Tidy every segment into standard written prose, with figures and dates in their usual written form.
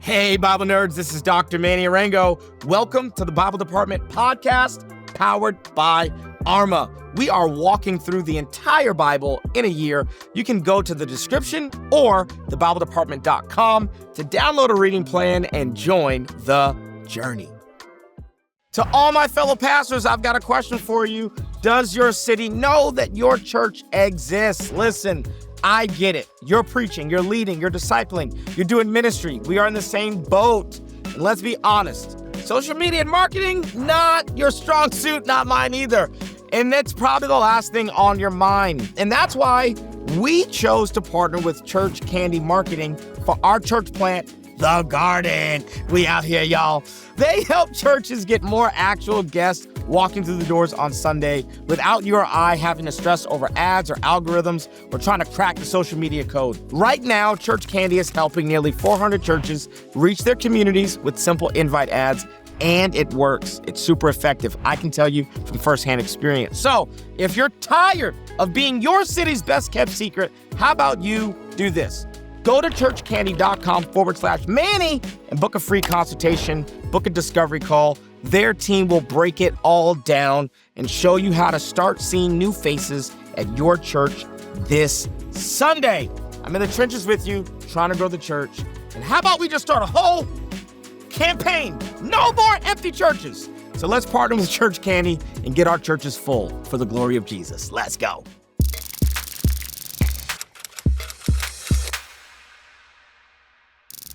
Hey, Bible nerds, this is Dr. Manny Arango. Welcome to the Bible Department podcast, powered by Arma. We are walking through the entire Bible in a year. You can go to the description or thebibledepartment.com to download a reading plan and join the journey. To all my fellow pastors, I've got a question for you. Does your city know that your church exists? Listen, I get it. You're preaching, you're leading, you're discipling, you're doing ministry. We are in the same boat. And let's be honest, social media and marketing, not your strong suit, not mine either. And that's probably the last thing on your mind. And that's why we chose to partner with Church Candy Marketing for our church plant, The Garden. We out here, y'all. They help churches get more actual guests walking through the doors on Sunday without you or I having to stress over ads or algorithms or trying to crack the social media code. Right now, Church Candy is helping nearly 400 churches reach their communities with simple invite ads, and it works. It's super effective. I can tell you from firsthand experience. So if you're tired of being your city's best kept secret, how about you do this? Go to churchcandy.com/Manny and book a free consultation, book a discovery call. Their team will break it all down and show you how to start seeing new faces at your church this Sunday. I'm in the trenches with you, trying to grow the church. And how about we just start a whole campaign? No more empty churches. So let's partner with Church Candy and get our churches full for the glory of Jesus. Let's go.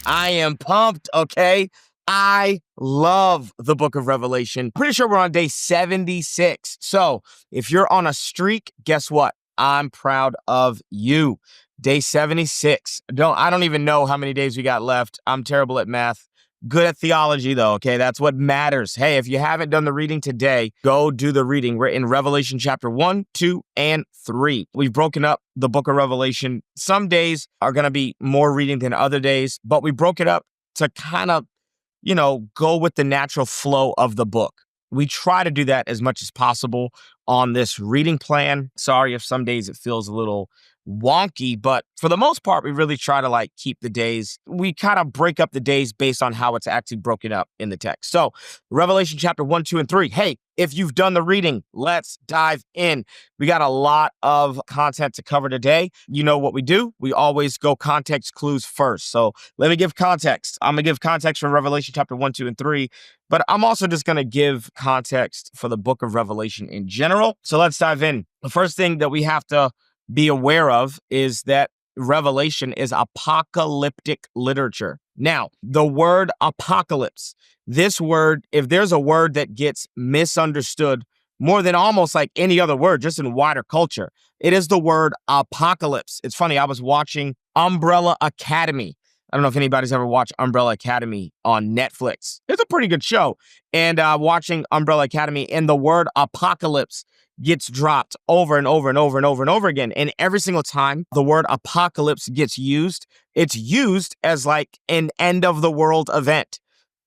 I am pumped, okay? I love the book of Revelation. Pretty sure we're on day 76. So if you're on a streak, guess what? I'm proud of you. Day 76. I don't even know how many days we got left. I'm terrible at math. Good at theology, though, okay? That's what matters. Hey, if you haven't done the reading today, go do the reading. We're in Revelation chapter 1, 2, and 3. We've broken up the book of Revelation. Some days are going to be more reading than other days, but we broke it up to kind of, go with the natural flow of the book. We try to do that as much as possible on this reading plan. Sorry if some days it feels a little wonky, but for the most part, we really try to keep the days. We kind of break up the days based on how it's actually broken up in the text. So Revelation chapter 1, 2, and 3. Hey, if you've done the reading, let's dive in. We got a lot of content to cover today. You know what we do? We always go context clues first. So let me give context. I'm going to give context from Revelation chapter 1, 2, and 3, but I'm also just going to give context for the book of Revelation in general. So let's dive in. The first thing that we have to be aware of is that Revelation is apocalyptic literature. Now, the word apocalypse, this word, if there's a word that gets misunderstood more than almost like any other word, just in wider culture, it is the word apocalypse. It's funny, I was watching Umbrella Academy. I don't know if anybody's ever watched Umbrella Academy on Netflix. It's a pretty good show. And watching Umbrella Academy, and the word apocalypse gets dropped over and over and over and over and over again. And every single time the word apocalypse gets used, it's used as an end of the world event,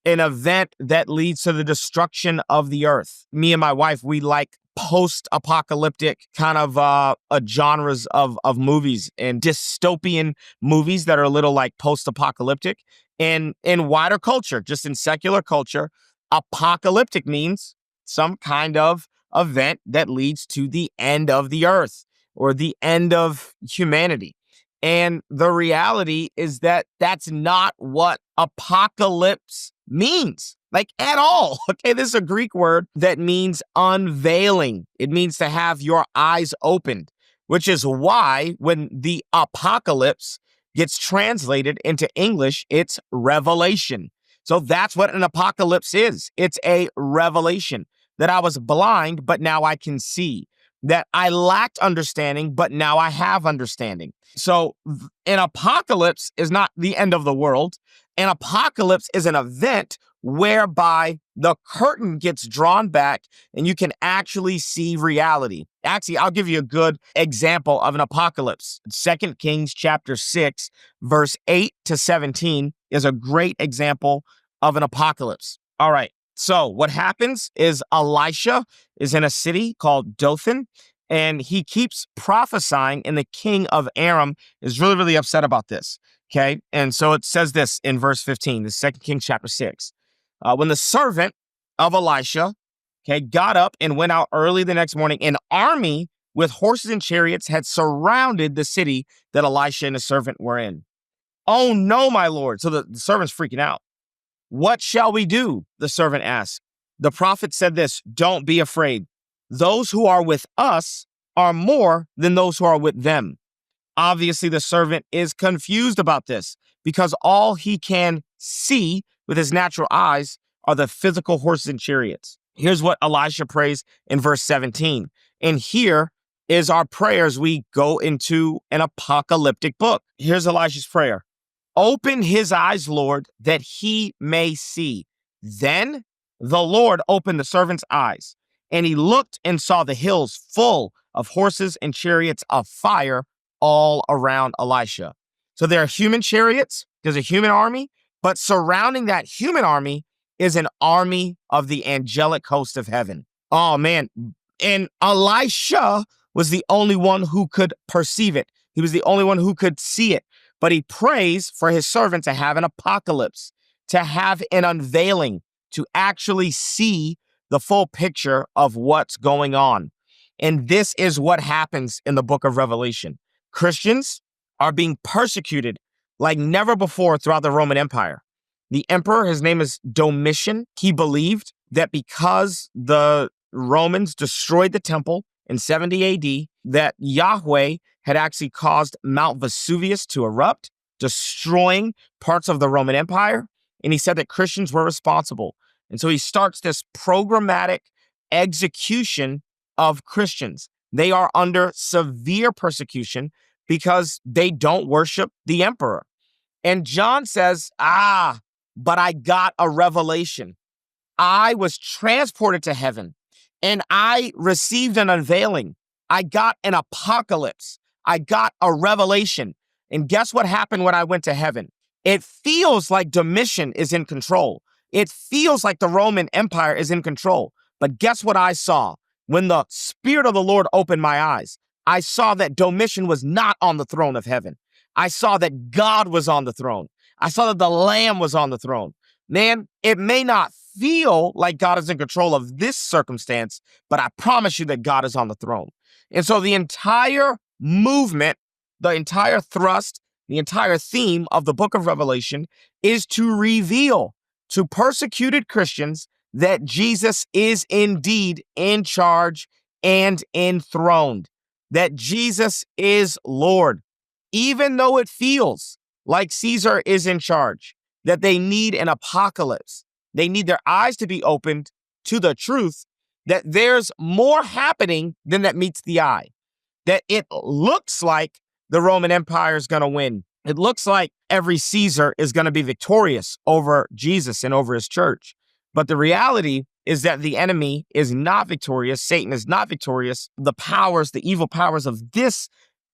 an event that leads to the destruction of the earth. Me and my wife, we like post-apocalyptic kind of genres of movies and dystopian movies that are a little post-apocalyptic. And in wider culture, just in secular culture, apocalyptic means some kind of event that leads to the end of the earth or the end of humanity. And the reality is that that's not what apocalypse means, at all. Okay, this is a Greek word that means unveiling. It means to have your eyes opened, which is why when the apocalypse gets translated into English, it's revelation. So that's what an apocalypse is. It's a revelation. That I was blind, but now I can see. That I lacked understanding, but now I have understanding. So an apocalypse is not the end of the world. An apocalypse is an event whereby the curtain gets drawn back and you can actually see reality. Actually, I'll give you a good example of an apocalypse. 2 Kings chapter 6, verse 8 to 17 is a great example of an apocalypse. All right. So what happens is Elisha is in a city called Dothan, and he keeps prophesying, and the king of Aram is really, really upset about this. Okay. And so it says this in verse 15, the 2 Kings chapter 6. When the servant of Elisha, okay, got up and went out early the next morning, an army with horses and chariots had surrounded the city that Elisha and his servant were in. Oh no, my lord. So the servant's freaking out. What shall we do? The servant asked. The prophet said this, don't be afraid. Those who are with us are more than those who are with them. Obviously, the servant is confused about this because all he can see with his natural eyes are the physical horses and chariots. Here's what Elisha prays in verse 17. And here is our prayer as we go into an apocalyptic book. Here's Elisha's prayer. Open his eyes, Lord, that he may see. Then the Lord opened the servant's eyes, and he looked and saw the hills full of horses and chariots of fire all around Elisha. So there are human chariots, there's a human army, but surrounding that human army is an army of the angelic host of heaven. Oh man. And Elisha was the only one who could perceive it. He was the only one who could see it. But he prays for his servant to have an apocalypse, to have an unveiling, to actually see the full picture of what's going on. And this is what happens in the book of Revelation. Christians are being persecuted like never before throughout the Roman Empire. The emperor, his name is Domitian. He believed that because the Romans destroyed the temple in 70 AD, that Yahweh had actually caused Mount Vesuvius to erupt, destroying parts of the Roman Empire. And he said that Christians were responsible. And so he starts this programmatic execution of Christians. They are under severe persecution because they don't worship the emperor. And John says, but I got a revelation. I was transported to heaven and I received an unveiling. I got an apocalypse. I got a revelation. And guess what happened when I went to heaven? It feels like Domitian is in control. It feels like the Roman Empire is in control. But guess what I saw? When the Spirit of the Lord opened my eyes, I saw that Domitian was not on the throne of heaven. I saw that God was on the throne. I saw that the Lamb was on the throne. Man, it may not feel like God is in control of this circumstance, but I promise you that God is on the throne. And so the entire movement, the entire thrust, the entire theme of the book of Revelation is to reveal to persecuted Christians that Jesus is indeed in charge and enthroned, that Jesus is Lord, even though it feels like Caesar is in charge, that they need an apocalypse. They need their eyes to be opened to the truth that there's more happening than that meets the eye, that it looks like the Roman Empire is going to win. It looks like every Caesar is going to be victorious over Jesus and over his church. But the reality is that the enemy is not victorious. Satan is not victorious. The powers, the evil powers of this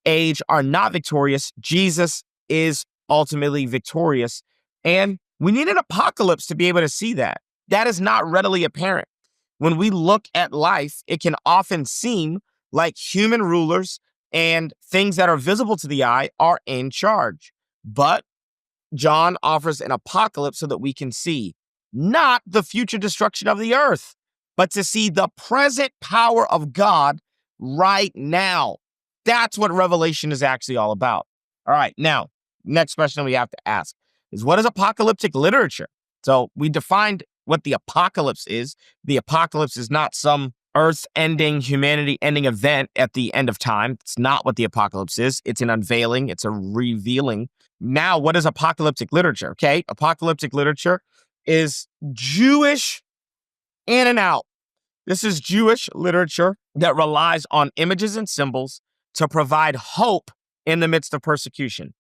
age are not victorious. Jesus is ultimately victorious. And we need an apocalypse to be able to see that. That is not readily apparent. When we look at life, it can often seem like human rulers and things that are visible to the eye are in charge. But John offers an apocalypse so that we can see not the future destruction of the earth, but to see the present power of God right now. That's what Revelation is actually all about. All right, now, next question we have to ask is, what is apocalyptic literature? So we defined what the apocalypse is. The apocalypse is not some earth-ending, humanity-ending event at the end of time. It's not what the apocalypse is. It's an unveiling. It's a revealing. Now, what is apocalyptic literature? Okay, apocalyptic literature is Jewish in and out. This is Jewish literature that relies on images and symbols to provide hope in the midst of persecution.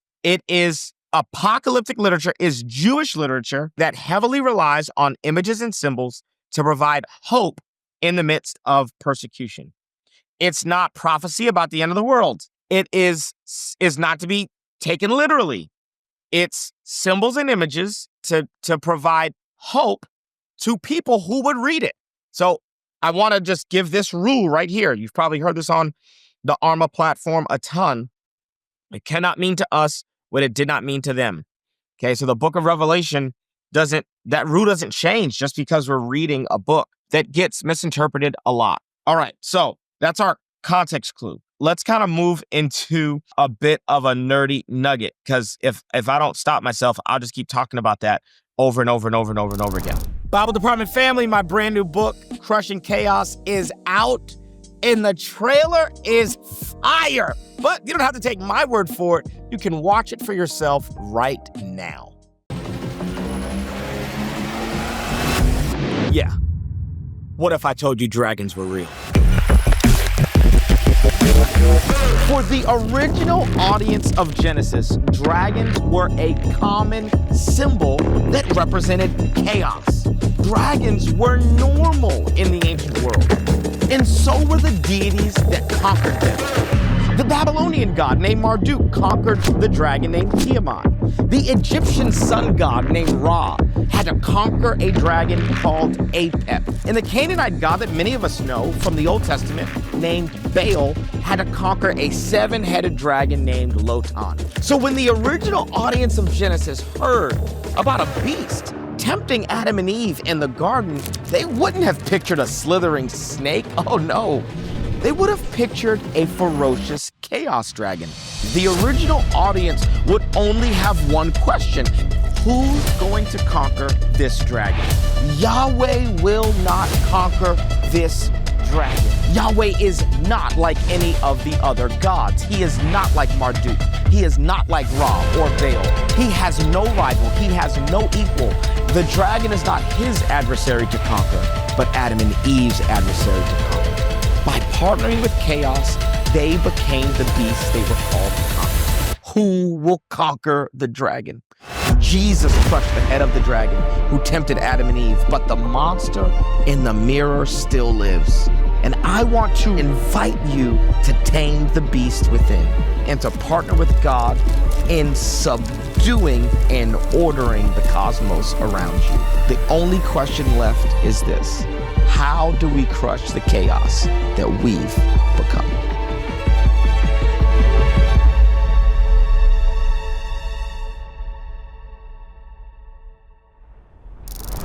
Apocalyptic literature is Jewish literature that heavily relies on images and symbols to provide hope in the midst of persecution. It's not prophecy about the end of the world. It is not to be taken literally. It's symbols and images to provide hope to people who would read it. So I want to just give this rule right here. You've probably heard this on the Arma platform a ton. It cannot mean to us what it did not mean to them. Okay, so the book of Revelation that rule doesn't change just because we're reading a book that gets misinterpreted a lot. All right, so that's our context clue. Let's kind of move into a bit of a nerdy nugget, because if I don't stop myself, I'll just keep talking about that over and over and over and over and over again. Bible Department family, my brand new book, Crushing Chaos, is out, and the trailer is fire. But you don't have to take my word for it. You can watch it for yourself right now. Yeah. What if I told you dragons were real? For the original audience of Genesis, dragons were a common symbol that represented chaos. Dragons were normal in the ancient world, and so were the deities that conquered them. The Babylonian god named Marduk conquered the dragon named Tiamat. The Egyptian sun god named Ra had to conquer a dragon called Apep. And the Canaanite god that many of us know from the Old Testament named Baal had to conquer a 7-headed dragon named Lotan. So when the original audience of Genesis heard about a beast tempting Adam and Eve in the garden, they wouldn't have pictured a slithering snake. Oh no. They would have pictured a ferocious chaos dragon. The original audience would only have one question: who's going to conquer this dragon? Yahweh will not conquer this dragon. Yahweh is not like any of the other gods. He is not like Marduk. He is not like Ra or Baal. He has no rival. He has no equal. The dragon is not his adversary to conquer, but Adam and Eve's adversary to conquer. By partnering with chaos, they became the beast they were called to conquer. Who will conquer the dragon? Jesus crushed the head of the dragon who tempted Adam and Eve, but the monster in the mirror still lives. And I want to invite you to tame the beast within and to partner with God in subduing and ordering the cosmos around you. The only question left is this: how do we crush the chaos that we've become?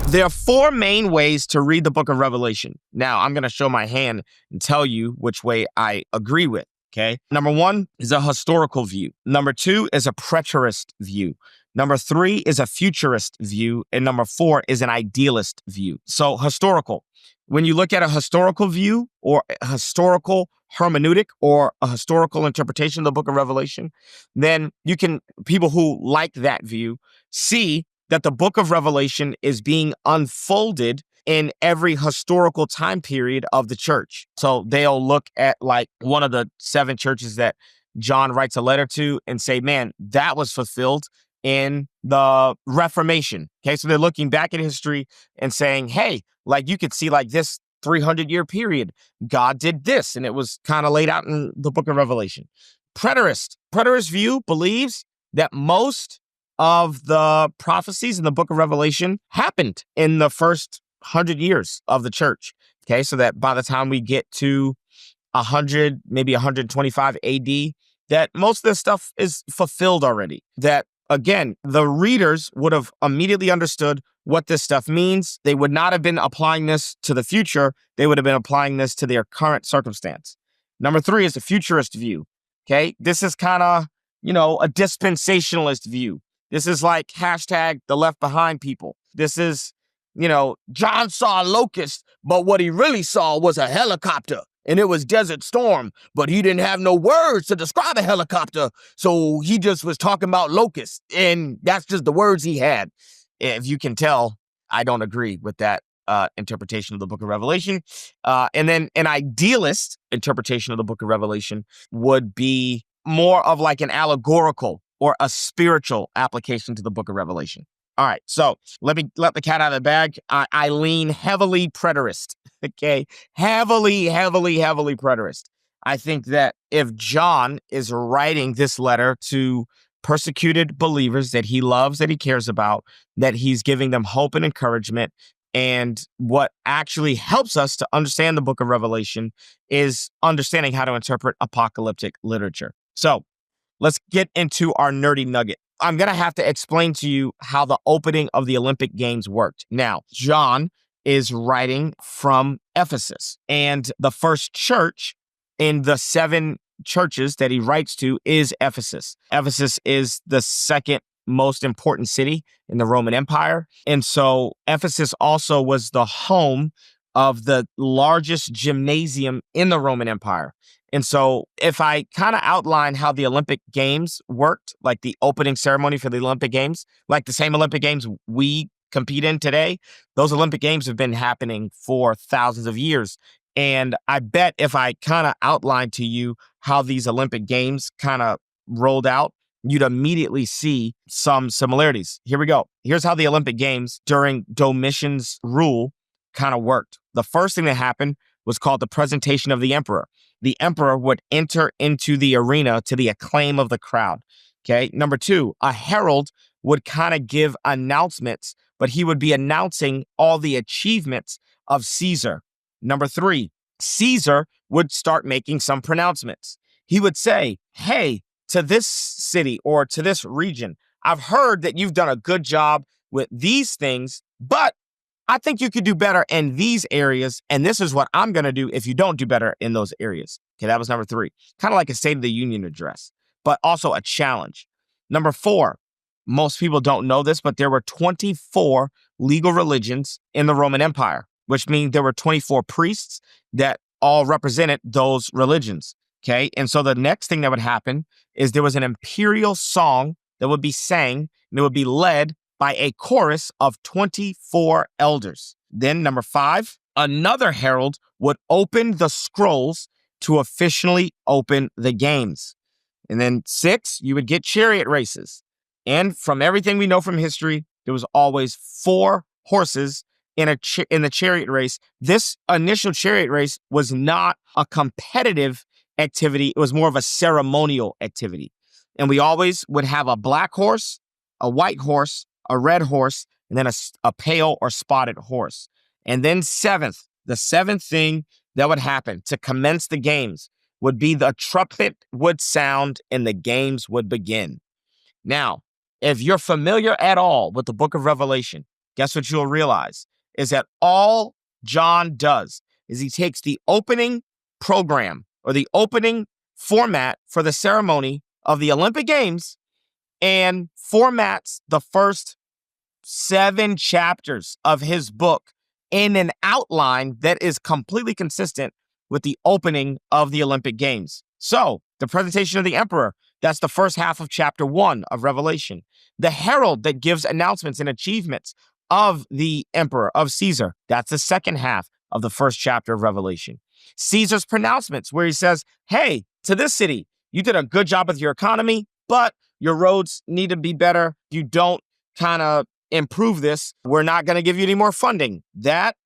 There are 4 main ways to read the book of Revelation. Now, I'm going to show my hand and tell you which way I agree with, okay? Number 1 is a historical view. Number 2 is a preterist view. Number 3 is a futurist view. And number 4 is an idealist view. So historical. When you look at a historical view or a historical hermeneutic or a historical interpretation of the book of Revelation, then people who like that view see that the book of Revelation is being unfolded in every historical time period of the church. So they'll look at like one of the 7 churches that John writes a letter to and say, man, that was fulfilled in the Reformation. Okay, so they're looking back at history and saying, hey, like you could see like this 300-year period, God did this, and it was kind of laid out in the book of Revelation. Preterist view believes that most of the prophecies in the book of Revelation happened in the first 100 years of the church. Okay, so that by the time we get to 100, maybe 125 AD, that most of this stuff is fulfilled already. That, again, the readers would have immediately understood what this stuff means. They would not have been applying this to the future. They would have been applying this to their current circumstance. Number 3 is the futurist view. Okay, this is kind of, a dispensationalist view. This is like hashtag the left behind people. This is, John saw a locust, but what he really saw was a helicopter, and it was Desert Storm, but he didn't have no words to describe a helicopter, so he just was talking about locusts, and that's just the words he had. If you can tell, I don't agree with that interpretation of the book of Revelation. And then an idealist interpretation of the book of Revelation would be more of like an allegorical or a spiritual application to the book of Revelation. All right, so let me let the cat out of the bag. I lean heavily preterist, okay? Heavily preterist. I think that if John is writing this letter to persecuted believers that he loves, that he cares about, that he's giving them hope and encouragement, and what actually helps us to understand the book of Revelation is understanding how to interpret apocalyptic literature. So let's get into our nerdy nugget. I'm going to have to explain to you how the opening of the Olympic Games worked. Now, John is writing from Ephesus, and the first church in the 7 churches that he writes to is Ephesus. Ephesus is the second most important city in the Roman Empire. And so Ephesus also was the home of the largest gymnasium in the Roman Empire. And so if I kind of outline how the Olympic Games worked, like the opening ceremony for the Olympic Games, like the same Olympic Games we compete in today, those Olympic Games have been happening for thousands of years. And I bet if I kind of outline to you how these Olympic Games kind of rolled out, you'd immediately see some similarities. Here we go. Here's how the Olympic Games during Domitian's rule kind of worked. The first thing that happened was called the presentation of the emperor. The emperor would enter into the arena to the acclaim of the crowd. Okay. Number 2, a herald would kind of give announcements, but he would be announcing all the achievements of Caesar. Number 3, Caesar would start making some pronouncements. He would say, hey, to this city or to this region, I've heard that you've done a good job with these things, but I think you could do better in these areas, and this is what I'm going to do if you don't do better in those areas. Okay, that was number 3. Kind of like a State of the Union address, but also a challenge. Number 4, most people don't know this, but there were 24 legal religions in the Roman Empire, which means there were 24 priests that all represented those religions. Okay, and so the next thing that would happen is there was an imperial song that would be sang, and it would be led by a chorus of 24 elders. Then number 5, another herald would open the scrolls to officially open the games. And then 6, you would get chariot races. And from everything we know from history, there was always 4 horses in the chariot race. This initial chariot race was not a competitive activity. It was more of a ceremonial activity. And we always would have a black horse, a white horse, a red horse, and then a pale or spotted horse. And then the seventh thing that would happen to commence the games would be the trumpet would sound and the games would begin. Now, if you're familiar at all with the book of Revelation, guess what you'll realize is that all John does is he takes the opening program or the opening format for the ceremony of the Olympic Games and formats the first 7 chapters of his book in an outline that is completely consistent with the opening of the Olympic Games. So, the presentation of the emperor, that's the first half of chapter 1 of Revelation. The herald that gives announcements and achievements of the emperor, of Caesar, that's the second half of the first chapter of Revelation. Caesar's pronouncements, where he says, hey, to this city, you did a good job with your economy, but your roads need to be better. You don't kind of improve this. We're not going to give you any more funding. That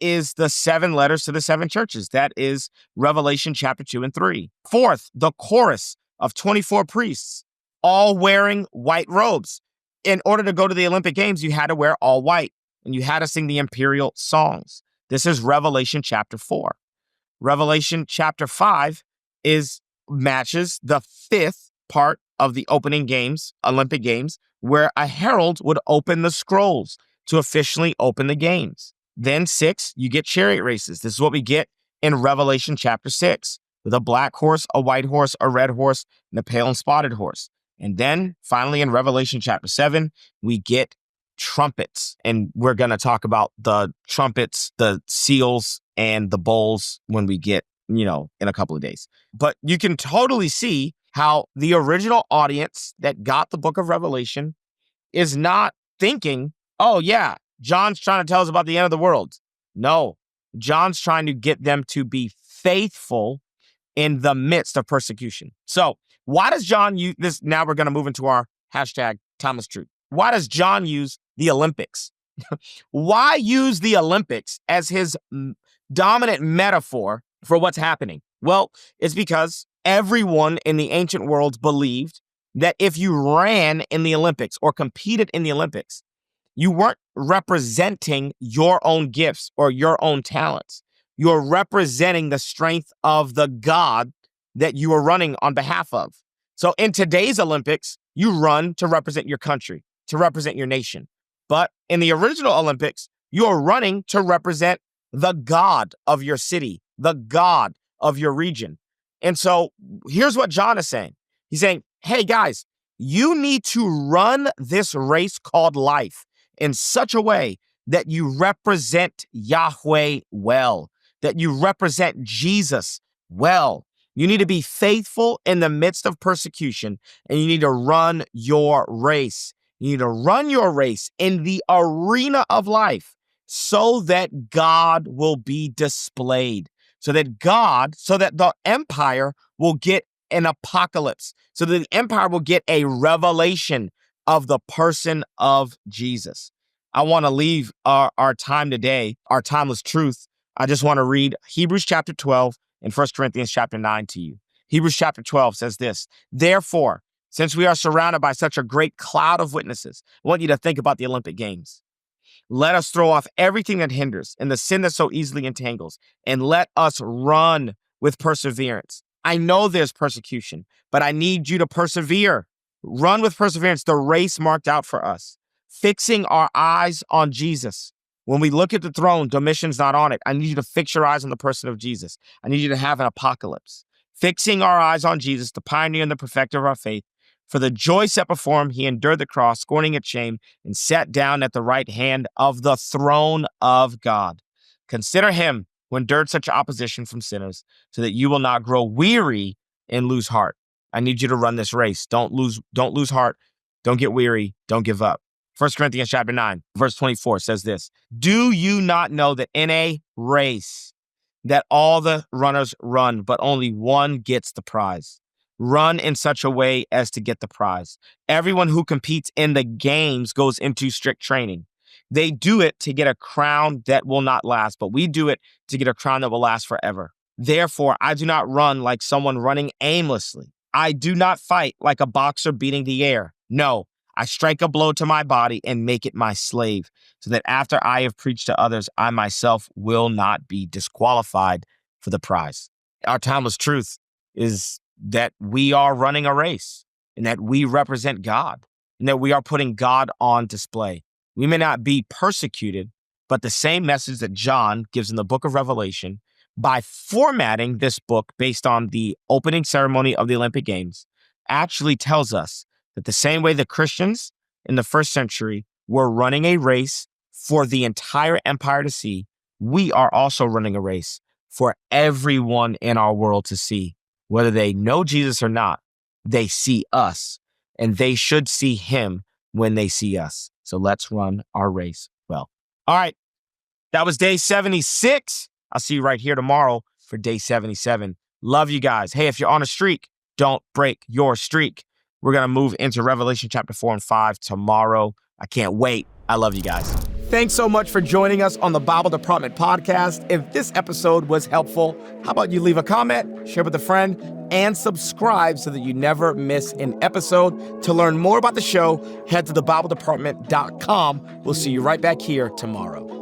is the 7 letters to the 7 churches. That is Revelation chapter 2 and 3. 4th, the chorus of 24 priests, all wearing white robes. In order to go to the Olympic Games, you had to wear all white, and you had to sing the imperial songs. This is Revelation chapter 4. Revelation chapter 5 matches the 5th part of the opening games, Olympic Games, where a herald would open the scrolls to officially open the games. Then 6, you get chariot races. This is what we get in Revelation chapter 6, with a black horse, a white horse, a red horse, and a pale and spotted horse. And then finally in Revelation chapter 7, we get trumpets. And we're going to talk about the trumpets, the seals, and the bowls when we get, in a couple of days. But you can totally see how the original audience that got the book of Revelation is not thinking, oh yeah, John's trying to tell us about the end of the world. No, John's trying to get them to be faithful in the midst of persecution. So why does John use this? Now we're going to move into our hashtag Thomas Truth. Why does John use the Olympics? Why use the Olympics as his dominant metaphor for what's happening? Well, it's because everyone in the ancient world believed that if you ran in the Olympics or competed in the Olympics, you weren't representing your own gifts or your own talents. You're representing the strength of the God that you are running on behalf of. So in today's Olympics, you run to represent your country, to represent your nation. But in the original Olympics, you're running to represent the God of your city, the God of your region. And so here's what John is saying. He's saying, hey guys, you need to run this race called life in such a way that you represent Yahweh well, that you represent Jesus well. You need to be faithful in the midst of persecution, and you need to run your race. You need to run your race in the arena of life so that God will be displayed, so that the empire will get an apocalypse, so that the empire will get a revelation of the person of Jesus. I want to leave our time today, our timeless truth. I just want to read Hebrews chapter 12 and 1 Corinthians chapter 9 to you. Hebrews chapter 12 says this, therefore, since we are surrounded by such a great cloud of witnesses, I want you to think about the Olympic Games. Let us throw off everything that hinders and the sin that so easily entangles, and let us run with perseverance. I know there's persecution, but I need you to persevere. Run with perseverance the race marked out for us, fixing our eyes on Jesus. When we look at the throne, Domitian's not on it. I need you to fix your eyes on the person of Jesus. I need you to have an apocalypse. Fixing our eyes on Jesus, the pioneer and the perfecter of our faith. For the joy set before him, he endured the cross, scorning its shame, and sat down at the right hand of the throne of God. Consider him who endured such opposition from sinners, so that you will not grow weary and lose heart. I need you to run this race. Don't lose heart. Don't get weary. Don't give up. 1 Corinthians chapter 9, verse 24 says this, do you not know that in a race that all the runners run, but only one gets the prize? Run in such a way as to get the prize. Everyone who competes in the games goes into strict training. They do it to get a crown that will not last, but we do it to get a crown that will last forever. Therefore, I do not run like someone running aimlessly. I do not fight like a boxer beating the air. No, I strike a blow to my body and make it my slave, so that after I have preached to others, I myself will not be disqualified for the prize. Our timeless truth is that we are running a race, and that we represent God, and that we are putting God on display. We may not be persecuted, but the same message that John gives in the book of Revelation, by formatting this book based on the opening ceremony of the Olympic Games, actually tells us that the same way the Christians in the first century were running a race for the entire empire to see, we are also running a race for everyone in our world to see. Whether they know Jesus or not, they see us, and they should see him when they see us. So let's run our race well. All right, that was day 76. I'll see you right here tomorrow for day 77. Love you guys. Hey, if you're on a streak, don't break your streak. We're going to move into Revelation chapter 4 and 5 tomorrow. I can't wait. I love you guys. Thanks so much for joining us on the Bible Department podcast. If this episode was helpful, how about you leave a comment, share with a friend, and subscribe so that you never miss an episode. To learn more about the show, head to thebibledepartment.com. We'll see you right back here tomorrow.